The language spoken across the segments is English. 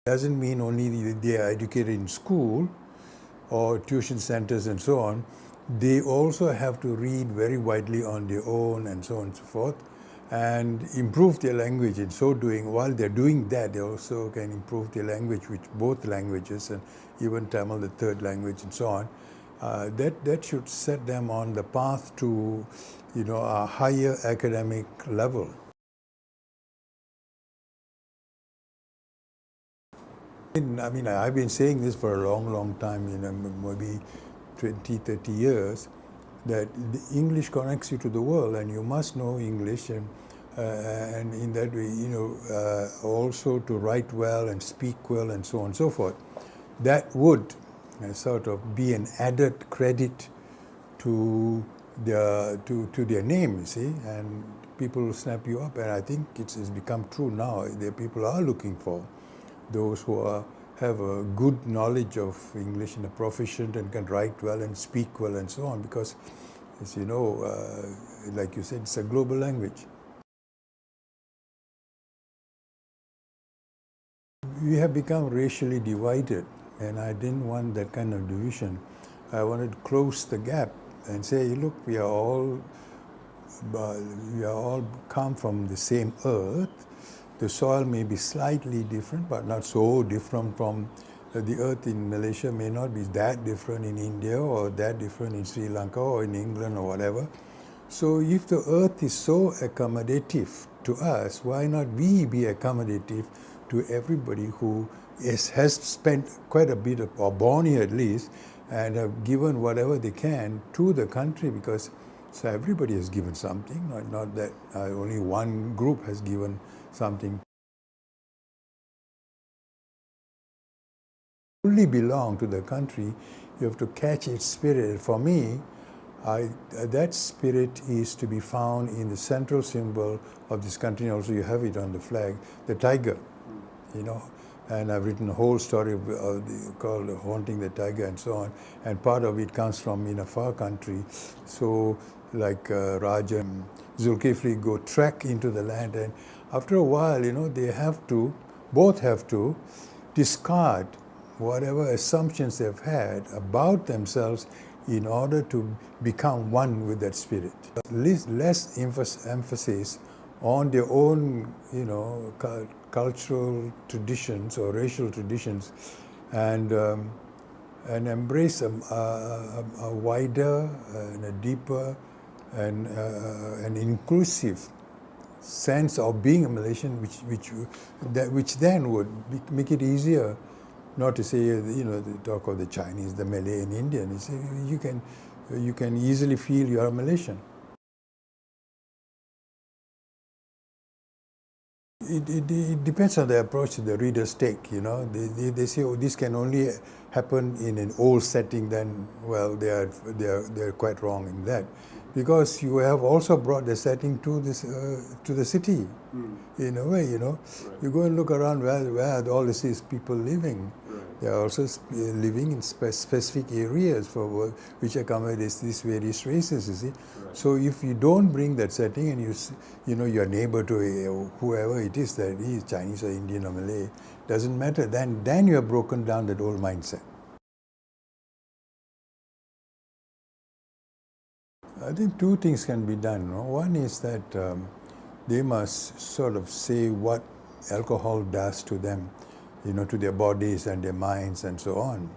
Doesn't mean only they are educated in school or tuition centers and so on. They also have to read very widely on their own and so on and so forth, and improve their language. In so doing, while they're doing that, they also can improve their language, which both languages, and even Tamil, the third language, and so on. That should set them on the path to, a higher academic level. I mean, I've been saying this for a long, long time, maybe 20, 30 years, that the English connects you to the world, and you must know English, and in that way, also to write well and speak well and so on and so forth. That would sort of be an added credit to their name, you see, and people will snap you up. And I think it's become true now. The people are looking for those who have a good knowledge of English and are proficient and can write well and speak well and so on, because, as you know, like you said, it's a global language. We have become racially divided, and I didn't want that kind of division. I wanted to close the gap and say, look, we are all come from the same earth. The soil may be slightly different, but not so different from the earth in Malaysia may not be that different in India or that different in Sri Lanka or in England or whatever. So if the earth is so accommodative to us, why not we be accommodative to everybody who has spent quite a bit of, or born here at least, and have given whatever they can to the country, because so everybody has given something, not that only one group has given something. Fully belong to the country, you have to catch its spirit. For me, that spirit is to be found in the central symbol of this country. Also, you have it on the flag, the tiger, And I've written a whole story called Haunting the Tiger and so on. And part of it comes from in a far country. So like Raja and Zulkifli go trek into the land, and after a while, they both have to discard whatever assumptions they've had about themselves in order to become one with that spirit. Less emphasis on their own, cultural traditions or racial traditions, and embrace a wider and a deeper and an inclusive sense of being a Malaysian, which then would make it easier not to say, talk of the Chinese, the Malay and Indian. You see, you can easily feel you are a Malaysian. It depends on the approach the readers take. They say, oh, this can only happen in an old setting. Then, well, they're quite wrong in that, because you have also brought the setting to the city, in a way. Right. You go and look around where are all these people living. Right. They are also living in specific areas for work, which accommodates these various races. You see, right. So if you don't bring that setting, and your neighbor to whoever it is, that is Chinese or Indian or Malay, doesn't matter. Then you have broken down that old mindset. I think two things can be done. One is that they must sort of say what alcohol does to them, to their bodies and their minds and so on.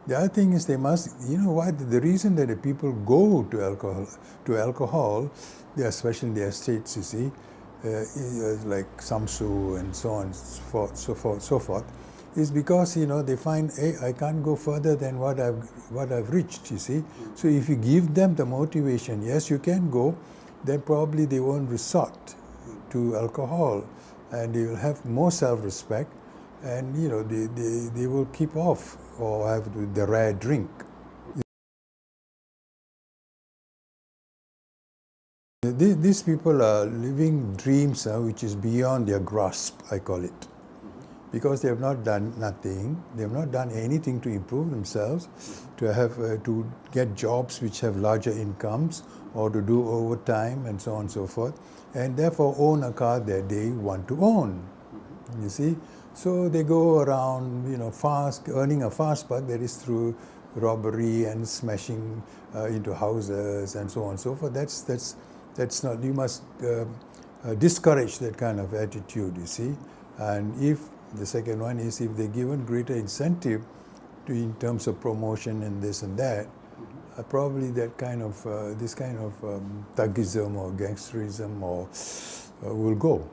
The other thing is they must, the reason that the people go to alcohol, especially in the estates, you see, like Samsu and so on, so forth, is because they find, hey, I can't go further than what I've reached. You see, so if you give them the motivation, yes, you can go, then probably they won't resort to alcohol, and they will have more self-respect, and they will keep off or have the rare drink. These people are living dreams which is beyond their grasp, I call it. Because they have not done nothing, they have not done anything to improve themselves, to get jobs which have larger incomes, or to do overtime and so on and so forth, and therefore own a car that they want to own. You see, So they go around, fast, earning a fast buck, that is through robbery and smashing into houses and so on and so forth. That's not, you must discourage that kind of attitude, you see. And if the second one is, if they're given greater incentive in terms of promotion and this and that, probably that kind of this kind of thuggism or gangsterism will go.